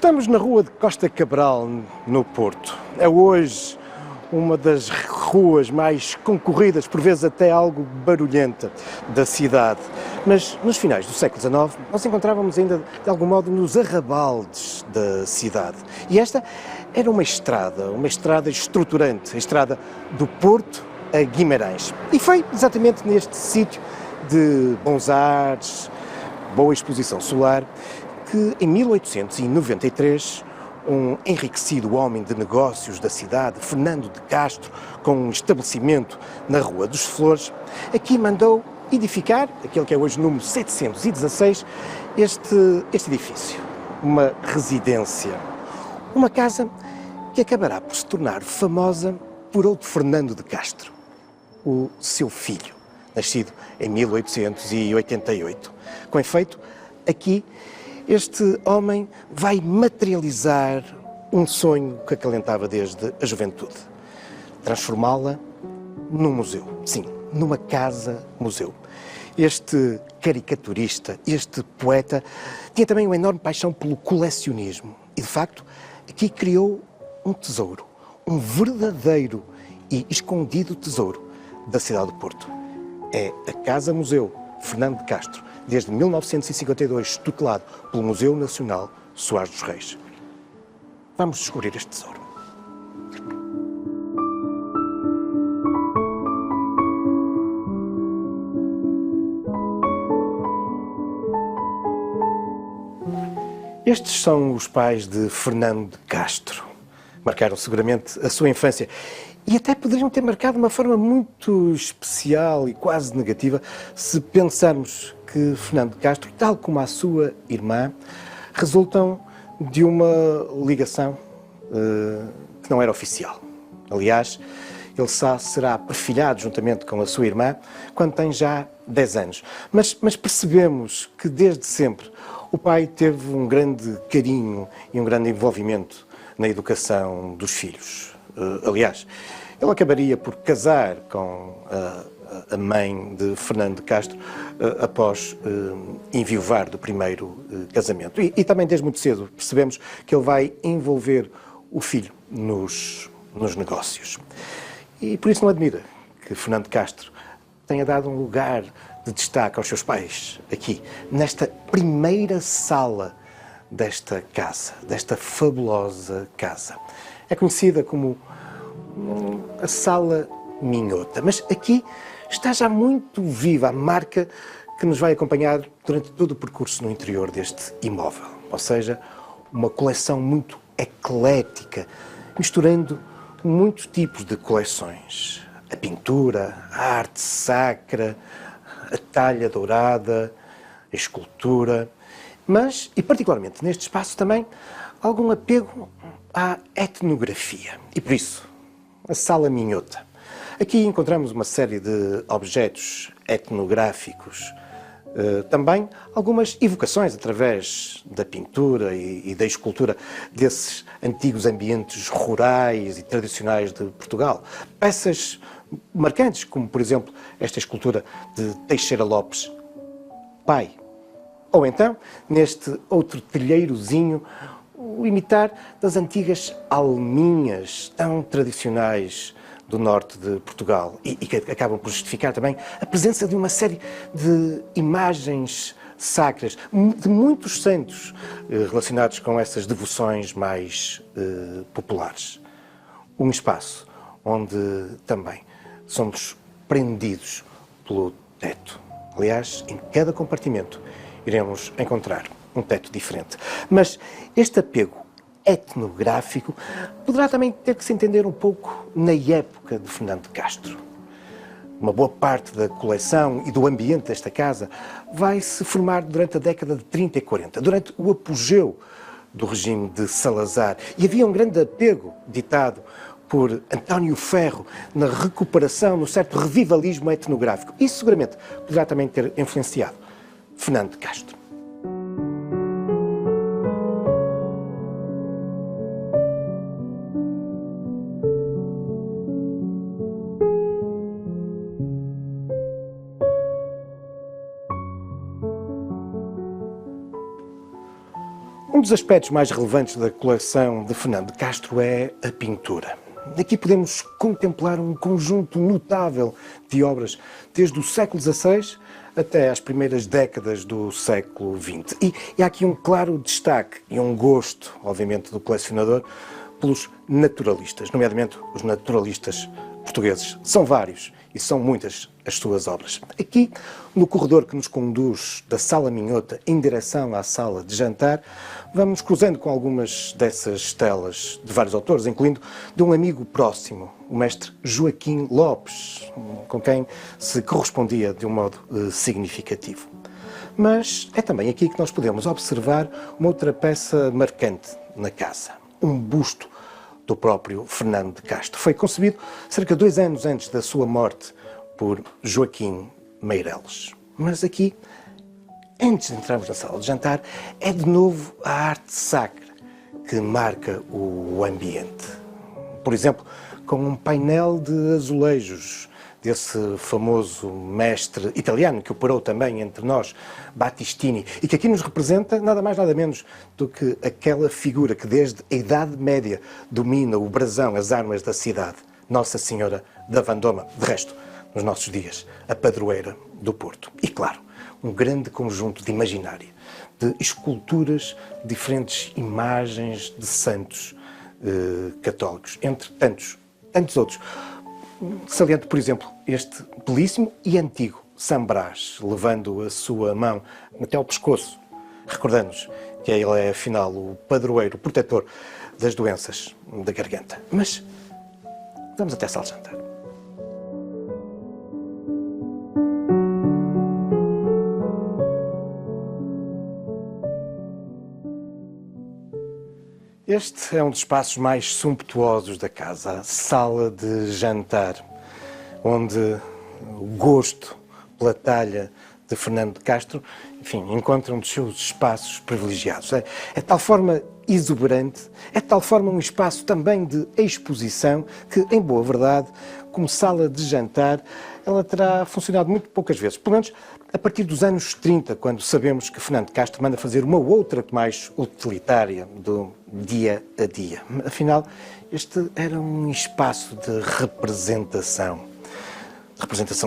Estamos na rua de Costa Cabral, no Porto. É hoje uma das ruas mais concorridas, por vezes até algo barulhenta, da cidade. Mas nos finais do século XIX, nós encontrávamos ainda, de algum modo, nos arrabaldes da cidade. E esta era uma estrada estruturante, a estrada do Porto a Guimarães. E foi exatamente neste sítio de bons ares, boa exposição solar, que em 1893 um enriquecido homem de negócios da cidade, Fernando de Castro, com um estabelecimento na Rua dos Flores, aqui mandou edificar, aquele que é hoje o número 716, este edifício. Uma residência. Uma casa que acabará por se tornar famosa por outro Fernando de Castro, o seu filho, nascido em 1888. Com efeito, aqui este homem vai materializar um sonho que acalentava desde a juventude. Transformá-la num museu. Sim, numa casa-museu. Este caricaturista, este poeta, tinha também uma enorme paixão pelo colecionismo. E, de facto, aqui criou um tesouro. Um verdadeiro e escondido tesouro da cidade do Porto. É a Casa-Museu Fernando de Castro, desde 1952, tutelado pelo Museu Nacional Soares dos Reis. Vamos descobrir este tesouro. Estes são os pais de Fernando de Castro. Marcaram seguramente a sua infância e até poderiam ter marcado de uma forma muito especial e quase negativa se pensarmos que Fernando de Castro, tal como a sua irmã, resultam de uma ligação que não era oficial. Aliás, ele só será perfilhado juntamente com a sua irmã quando tem já 10 anos. Mas percebemos que desde sempre o pai teve um grande carinho e um grande envolvimento na educação dos filhos. Aliás, ele acabaria por casar com a mãe de Fernando de Castro após enviuvar do primeiro casamento. E também desde muito cedo percebemos que ele vai envolver o filho nos negócios. E por isso não admira que Fernando de Castro tenha dado um lugar de destaque aos seus pais aqui, nesta primeira sala desta casa, desta fabulosa casa. É conhecida como a Sala Minhota, mas aqui está já muito viva a marca que nos vai acompanhar durante todo o percurso no interior deste imóvel. Ou seja, uma coleção muito eclética, misturando muitos tipos de coleções. A pintura, a arte sacra, a talha dourada, a escultura, mas, e particularmente neste espaço também, algum apego à etnografia. E por isso, a Sala Minhota. Aqui encontramos uma série de objetos etnográficos, também algumas evocações através da pintura e da escultura desses antigos ambientes rurais e tradicionais de Portugal. Peças marcantes, como por exemplo esta escultura de Teixeira Lopes, pai. Ou então, neste outro telheirozinho, o imitar das antigas alminhas tão tradicionais do norte de Portugal e que acabam por justificar também a presença de uma série de imagens sacras, de muitos santos relacionados com essas devoções mais populares. Um espaço onde também somos prendidos pelo teto. Aliás, em cada compartimento iremos encontrar um teto diferente. Mas este apego etnográfico poderá também ter que se entender um pouco na época de Fernando de Castro. Uma boa parte da coleção e do ambiente desta casa vai se formar durante a década de 30 e 40, durante o apogeu do regime de Salazar. E havia um grande apego ditado por António Ferro na recuperação, no certo revivalismo etnográfico. Isso seguramente poderá também ter influenciado Fernando de Castro. dos aspectos mais relevantes da coleção de Fernando de Castro é a pintura. Aqui podemos contemplar um conjunto notável de obras, desde o século XVI até às primeiras décadas do século XX. E há aqui um claro destaque e um gosto, obviamente, do colecionador pelos naturalistas, nomeadamente os naturalistas portugueses. São vários e são muitas as suas obras. Aqui, no corredor que nos conduz da Sala Minhota em direção à sala de jantar, vamos cruzando com algumas dessas telas de vários autores, incluindo de um amigo próximo, o mestre Joaquim Lopes, com quem se correspondia de um modo significativo. Mas é também aqui que nós podemos observar uma outra peça marcante na casa, um busto do próprio Fernando de Castro. Foi concebido cerca de 2 anos antes da sua morte por Joaquim Meireles. Mas aqui, antes de entrarmos na sala de jantar, é de novo a arte sacra que marca o ambiente. Por exemplo, com um painel de azulejos desse famoso mestre italiano que operou também entre nós, Battistini, e que aqui nos representa nada mais nada menos do que aquela figura que desde a Idade Média domina o brasão, as armas da cidade, Nossa Senhora da Vendôme, de resto, nos nossos dias, a padroeira do Porto. E claro, um grande conjunto de imaginária, de esculturas, diferentes imagens de santos católicos, entre tantos outros. Saliento, por exemplo, este belíssimo e antigo São Brás, levando a sua mão até ao pescoço, recordando-nos que ele é, afinal, o padroeiro, o protetor das doenças da garganta. Mas vamos até a sala de jantar. Este é um dos espaços mais sumptuosos da casa, a sala de jantar, onde o gosto pela talha de Fernando de Castro, enfim, encontra um dos seus espaços privilegiados. É de tal forma exuberante, é de tal forma um espaço também de exposição que, em boa verdade, como sala de jantar, ela terá funcionado muito poucas vezes, pelo menos a partir dos anos 30, quando sabemos que Fernando de Castro manda fazer uma outra mais utilitária do dia a dia. Afinal, este era um espaço de representação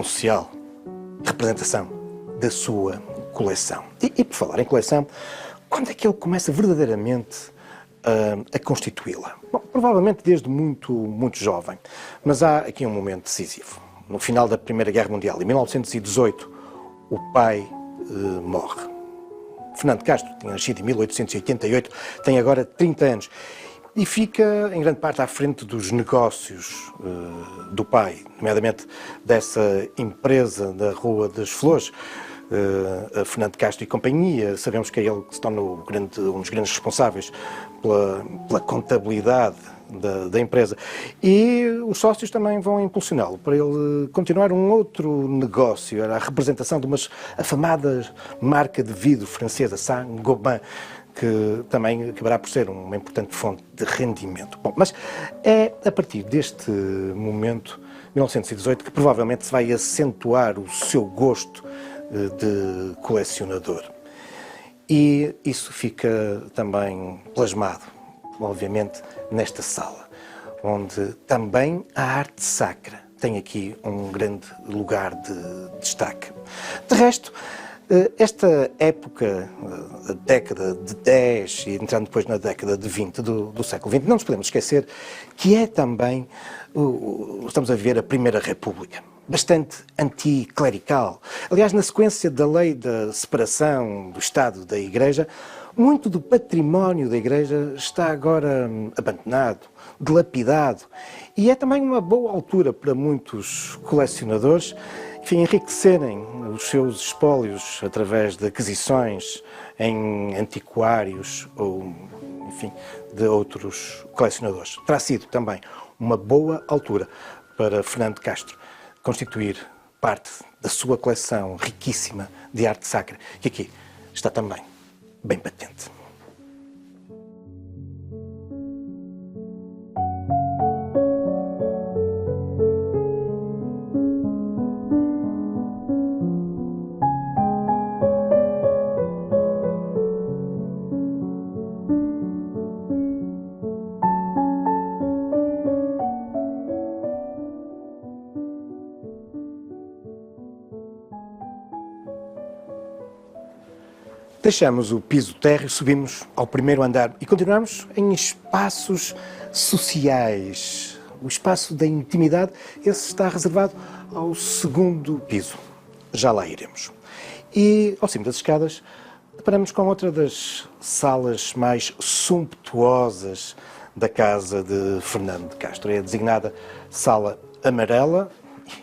social, representação da sua coleção. E por falar em coleção, quando é que ele começa verdadeiramente a constituí-la? Bom, provavelmente desde muito jovem, mas há aqui um momento decisivo. No final da Primeira Guerra Mundial, em 1918, o pai morre. Fernando de Castro tinha nascido em 1888, tem agora 30 anos e fica, em grande parte, à frente dos negócios do pai, nomeadamente dessa empresa da Rua das Flores, a Fernando de Castro e companhia. Sabemos que é ele que se torna um dos grandes responsáveis pela contabilidade da empresa. E os sócios também vão impulsioná-lo para ele continuar um outro negócio, era a representação de uma afamada marca de vidro francesa, Saint-Gobain, que também acabará por ser uma importante fonte de rendimento. Bom, mas é a partir deste momento, 1918, que provavelmente se vai acentuar o seu gosto de colecionador. E isso fica também plasmado, obviamente, nesta sala, onde também a arte sacra tem aqui um grande lugar de destaque. De resto, esta época, a década de 10 e entrando depois na década de 20 do século XX, não nos podemos esquecer que é também, estamos a viver a Primeira República, bastante anticlerical. Aliás, na sequência da lei da separação do Estado da Igreja, muito do património da Igreja está agora abandonado, dilapidado, e é também uma boa altura para muitos colecionadores, enfim, enriquecerem os seus espólios através de aquisições em antiquários ou, enfim, de outros colecionadores. Terá sido também uma boa altura para Fernando de Castro constituir parte da sua coleção riquíssima de arte sacra, que aqui está também bem patente. Deixamos o piso térreo, subimos ao primeiro andar e continuamos em espaços sociais. O espaço da intimidade, esse está reservado ao segundo piso. Já lá iremos. E ao cimo das escadas, deparamos com outra das salas mais sumptuosas da casa de Fernando de Castro. É a designada Sala Amarela,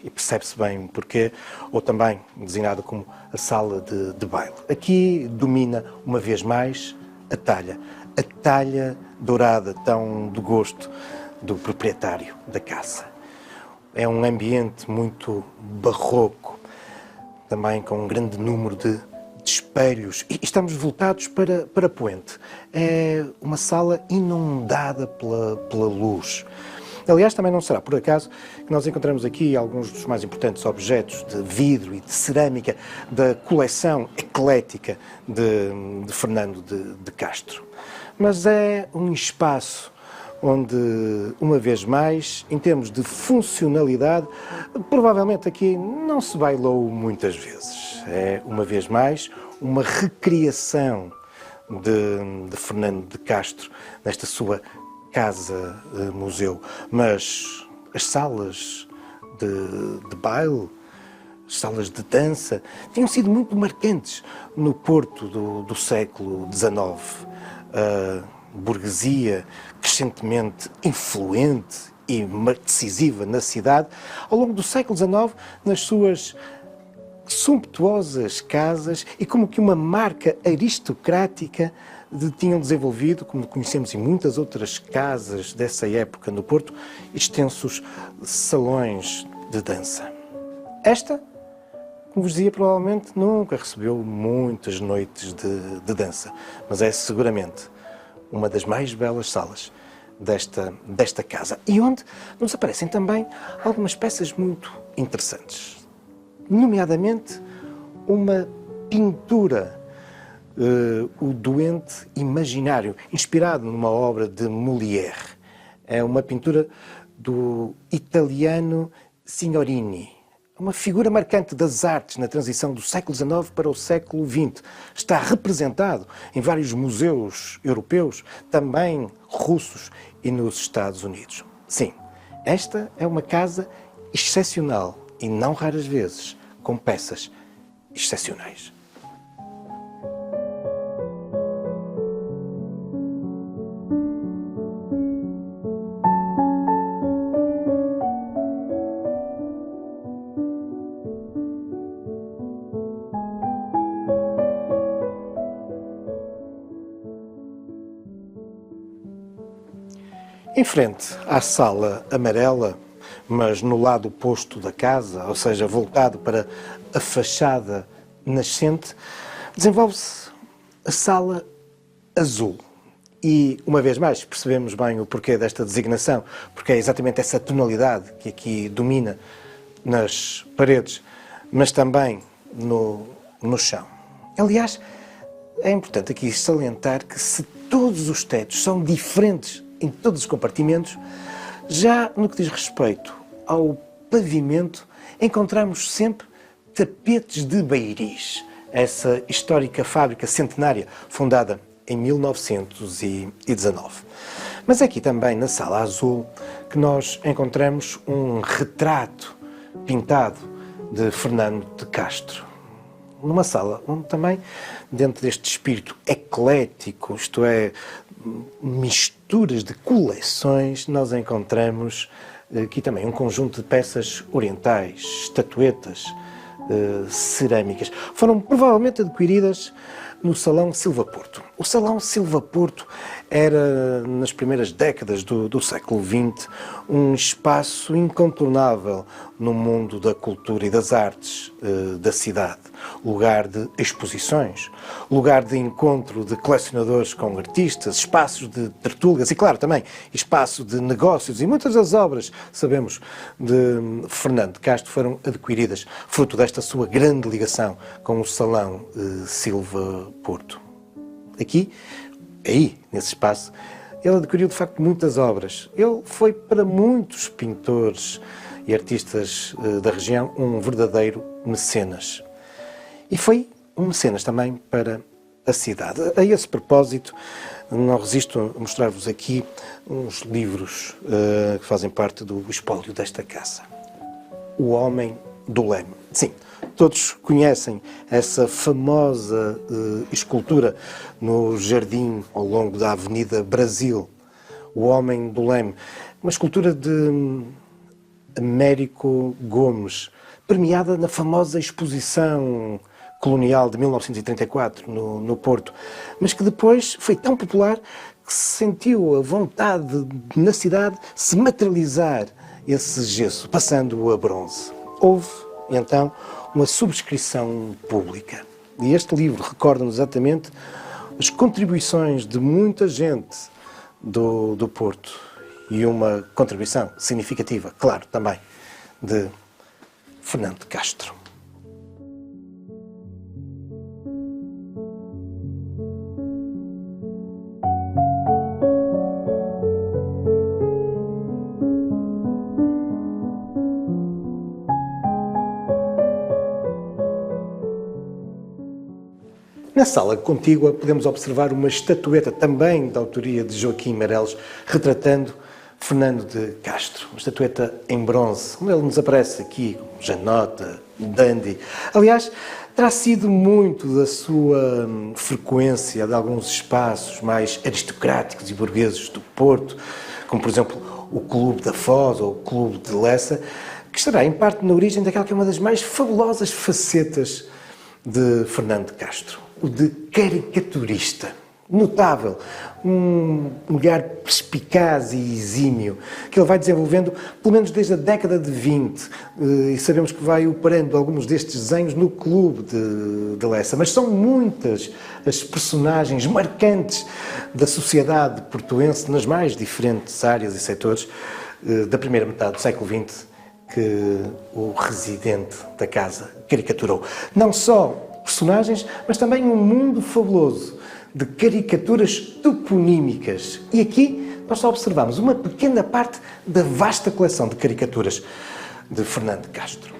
e percebe-se bem porquê, ou também designada como a Sala de Baile. Aqui domina, uma vez mais, a talha dourada, tão do gosto do proprietário da casa. É um ambiente muito barroco, também com um grande número de espelhos, e estamos voltados para poente. É uma sala inundada pela luz. Aliás, também não será por acaso que nós encontramos aqui alguns dos mais importantes objetos de vidro e de cerâmica da coleção eclética de Fernando de Castro. Mas é um espaço onde, uma vez mais, em termos de funcionalidade, provavelmente aqui não se bailou muitas vezes. É, uma vez mais, uma recriação de Fernando de Castro nesta sua casa-museu. Mas as salas de baile, as salas de dança, tinham sido muito marcantes no Porto do século XIX. A burguesia crescentemente influente e decisiva na cidade, ao longo do século XIX, nas suas sumptuosas casas e como que uma marca aristocrática tinham desenvolvido, como conhecemos em muitas outras casas dessa época no Porto, extensos salões de dança. Esta, como vos dizia, provavelmente nunca recebeu muitas noites de dança, mas é seguramente uma das mais belas salas desta casa, e onde nos aparecem também algumas peças muito interessantes, nomeadamente uma pintura, O Doente Imaginário, inspirado numa obra de Molière. É uma pintura do italiano Signorini, uma figura marcante das artes na transição do século XIX para o século XX. Está representado em vários museus europeus, também russos e nos Estados Unidos. Sim, esta é uma casa excepcional e não raras vezes com peças excepcionais. Em frente à Sala Amarela, mas no lado oposto da casa, ou seja, voltado para a fachada nascente, desenvolve-se a Sala Azul. E, uma vez mais, percebemos bem o porquê desta designação, porque é exatamente essa tonalidade que aqui domina nas paredes, mas também no chão. Aliás, é importante aqui salientar que se todos os tetos são diferentes em todos os compartimentos, já no que diz respeito ao pavimento, encontramos sempre tapetes de Beiris, essa histórica fábrica centenária fundada em 1919. Mas é aqui também na Sala Azul que nós encontramos um retrato pintado de Fernando de Castro. Numa sala onde também, dentro deste espírito eclético, isto é, misturas de coleções, nós encontramos aqui também um conjunto de peças orientais, estatuetas, cerâmicas. Foram provavelmente adquiridas no Salão Silva Porto. O Salão Silva Porto era, nas primeiras décadas do século XX, um espaço incontornável no mundo da cultura e das artes da cidade. Lugar de exposições, lugar de encontro de colecionadores com artistas, espaços de tertúlias e, claro, também espaço de negócios. E muitas das obras, sabemos, de Fernando de Castro foram adquiridas fruto desta sua grande ligação com o Salão Silva Porto. Aqui, aí, nesse espaço, ele adquiriu, de facto, muitas obras. Ele foi, para muitos pintores e artistas da região, um verdadeiro mecenas. E foi um mecenas também para a cidade. A esse propósito, não resisto a mostrar-vos aqui uns livros que fazem parte do espólio desta casa. O Homem do Leme. Sim, todos conhecem essa famosa escultura no jardim ao longo da Avenida Brasil. O Homem do Leme. Uma escultura de Américo Gomes, premiada na famosa exposição colonial de 1934 no Porto, mas que depois foi tão popular que se sentiu a vontade de, na cidade, se materializar esse gesso, passando-o a bronze. Houve, então, uma subscrição pública. E este livro recorda-nos exatamente as contribuições de muita gente do Porto e uma contribuição significativa, claro, também, de Fernando de Castro. Na sala contígua podemos observar uma estatueta também da autoria de Joaquim Meireles, retratando Fernando de Castro. Uma estatueta em bronze, onde ele nos aparece aqui, como Janota, Dandy. Aliás, terá sido muito da sua frequência de alguns espaços mais aristocráticos e burgueses do Porto, como por exemplo o Clube da Foz ou o Clube de Lessa, que estará em parte na origem daquela que é uma das mais fabulosas facetas de Fernando de Castro, o de caricaturista. Notável, um olhar perspicaz e exímio, que ele vai desenvolvendo pelo menos desde a década de 20, e sabemos que vai operando alguns destes desenhos no Clube de Lessa, mas são muitas as personagens marcantes da sociedade portuense nas mais diferentes áreas e setores da primeira metade do século XX que o residente da casa caricaturou. Não só personagens, mas também um mundo fabuloso de caricaturas toponímicas. E aqui nós só observamos uma pequena parte da vasta coleção de caricaturas de Fernando de Castro.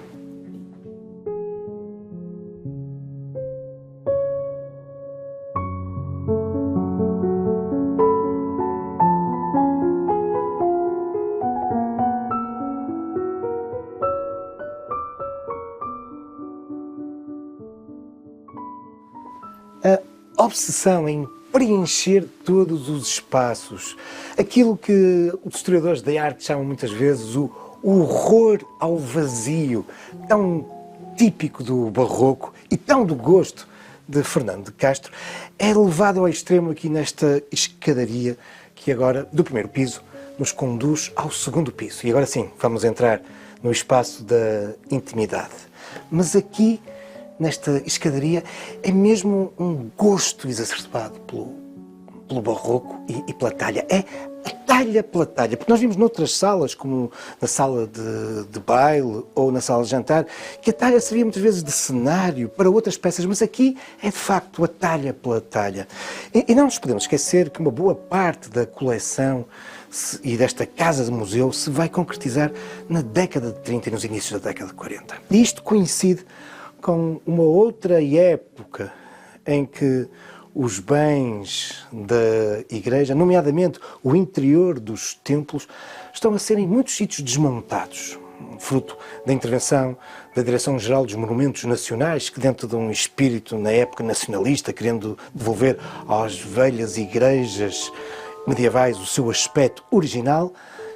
A obsessão em preencher todos os espaços, aquilo que os historiadores da arte chamam muitas vezes o horror ao vazio, tão típico do barroco e tão do gosto de Fernando de Castro, é levado ao extremo aqui nesta escadaria que agora, do primeiro piso, nos conduz ao segundo piso. E agora sim, vamos entrar no espaço da intimidade. Mas aqui, nesta escadaria, é mesmo um gosto exacerbado pelo barroco e pela talha. É a talha pela talha, porque nós vimos noutras salas, como na sala de baile ou na sala de jantar, que a talha servia muitas vezes de cenário para outras peças, mas aqui é de facto a talha pela talha. E não nos podemos esquecer que uma boa parte da coleção e desta casa de museu se vai concretizar na década de 30 e nos inícios da década de 40. E isto coincide com uma outra época em que os bens da Igreja, nomeadamente o interior dos templos, estão a ser em muitos sítios desmontados, fruto da intervenção da Direção-Geral dos Monumentos Nacionais, que dentro de um espírito na época nacionalista, querendo devolver às velhas igrejas medievais o seu aspecto original,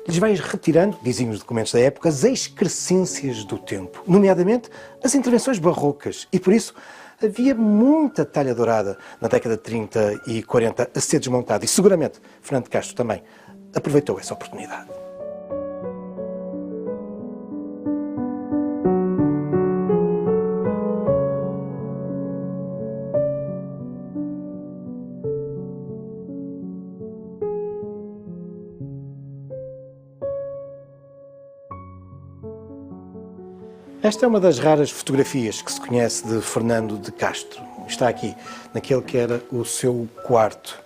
lhes vai retirando, dizem os documentos da época, as excrescências do tempo, nomeadamente as intervenções barrocas. E por isso havia muita talha dourada na década de 30 e 40 a ser desmontada. E seguramente Fernando de Castro também aproveitou essa oportunidade. Esta é uma das raras fotografias que se conhece de Fernando de Castro. Está aqui, naquele que era o seu quarto.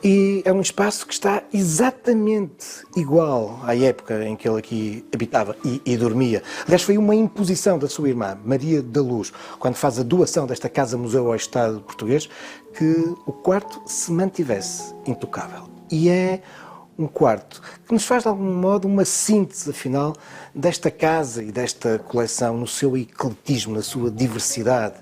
E é um espaço que está exatamente igual à época em que ele aqui habitava e dormia. Aliás, foi uma imposição da sua irmã, Maria da Luz, quando faz a doação desta casa-museu ao Estado português, que o quarto se mantivesse intocável. E é um quarto que nos faz, de algum modo, uma síntese, afinal, desta casa e desta coleção no seu ecletismo, na sua diversidade,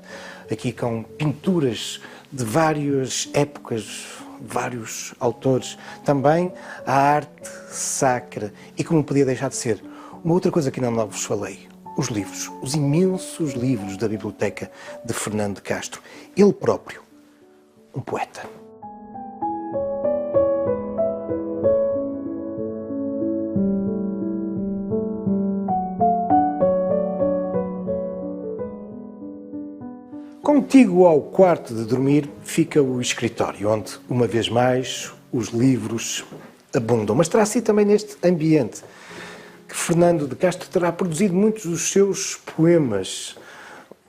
aqui com pinturas de várias épocas, vários autores, também a arte sacra e, como podia deixar de ser, uma outra coisa que não vos falei, os livros, os imensos livros da biblioteca de Fernando de Castro. Ele próprio, um poeta. Contíguo ao quarto de dormir fica o escritório, onde, uma vez mais, os livros abundam. Mas terá sido também neste ambiente que Fernando de Castro terá produzido muitos dos seus poemas,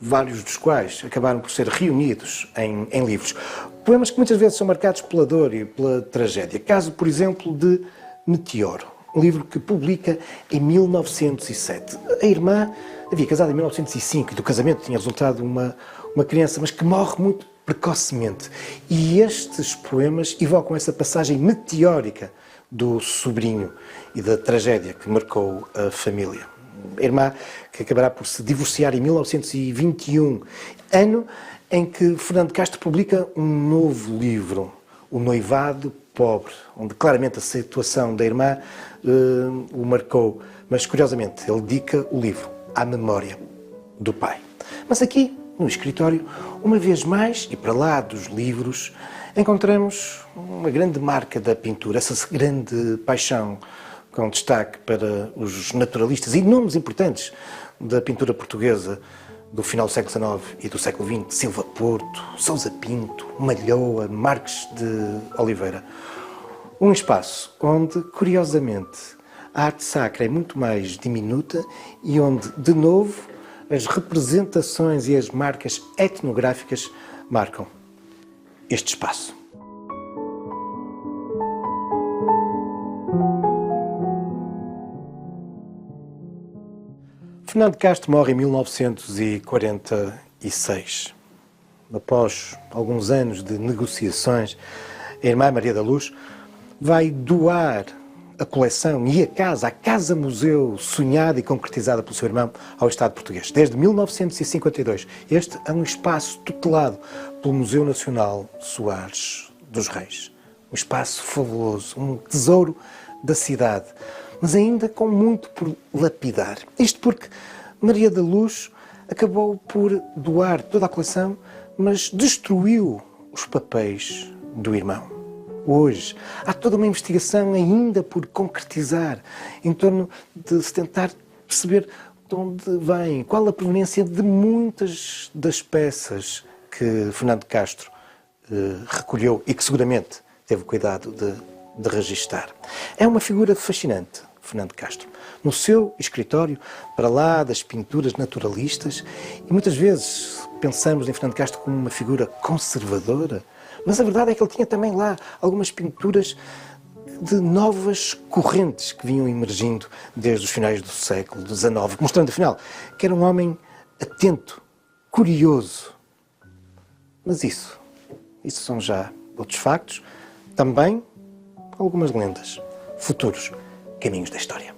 vários dos quais acabaram por ser reunidos em livros. Poemas que muitas vezes são marcados pela dor e pela tragédia. Caso, por exemplo, de Meteoro, um livro que publica em 1907. A irmã havia casado em 1905 e do casamento tinha resultado uma criança, mas que morre muito precocemente. E estes poemas evocam essa passagem meteórica do sobrinho e da tragédia que marcou a família. A irmã que acabará por se divorciar em 1921, ano em que Fernando de Castro publica um novo livro, O Noivado Pobre, onde claramente a situação da irmã o marcou. Mas, curiosamente, ele dedica o livro à memória do pai. Mas aqui, no escritório, uma vez mais, e para lá dos livros, encontramos uma grande marca da pintura, essa grande paixão, com destaque para os naturalistas e nomes importantes da pintura portuguesa do final do século XIX e do século XX, Silva Porto, Sousa Pinto, Malhoa, Marques de Oliveira. Um espaço onde, curiosamente, a arte sacra é muito mais diminuta e onde, de novo, as representações e as marcas etnográficas marcam este espaço. Fernando de Castro morre em 1946. Após alguns anos de negociações, a irmã Maria da Luz vai doar a coleção e a casa-museu sonhada e concretizada pelo seu irmão ao Estado português. Desde 1952, este é um espaço tutelado pelo Museu Nacional Soares dos Reis. Um espaço fabuloso, um tesouro da cidade, mas ainda com muito por lapidar. Isto porque Maria da Luz acabou por doar toda a coleção, mas destruiu os papéis do irmão. Hoje há toda uma investigação ainda por concretizar em torno de se tentar perceber de onde vem, qual a proveniência de muitas das peças que Fernando de Castro recolheu e que seguramente teve cuidado de registar. É uma figura fascinante, Fernando de Castro. No seu escritório, para lá das pinturas naturalistas, e muitas vezes pensamos em Fernando de Castro como uma figura conservadora, mas a verdade é que ele tinha também lá algumas pinturas de novas correntes que vinham emergindo desde os finais do século XIX, mostrando, afinal, que era um homem atento, curioso. Mas isso são já outros factos, também algumas lendas, futuros caminhos da história.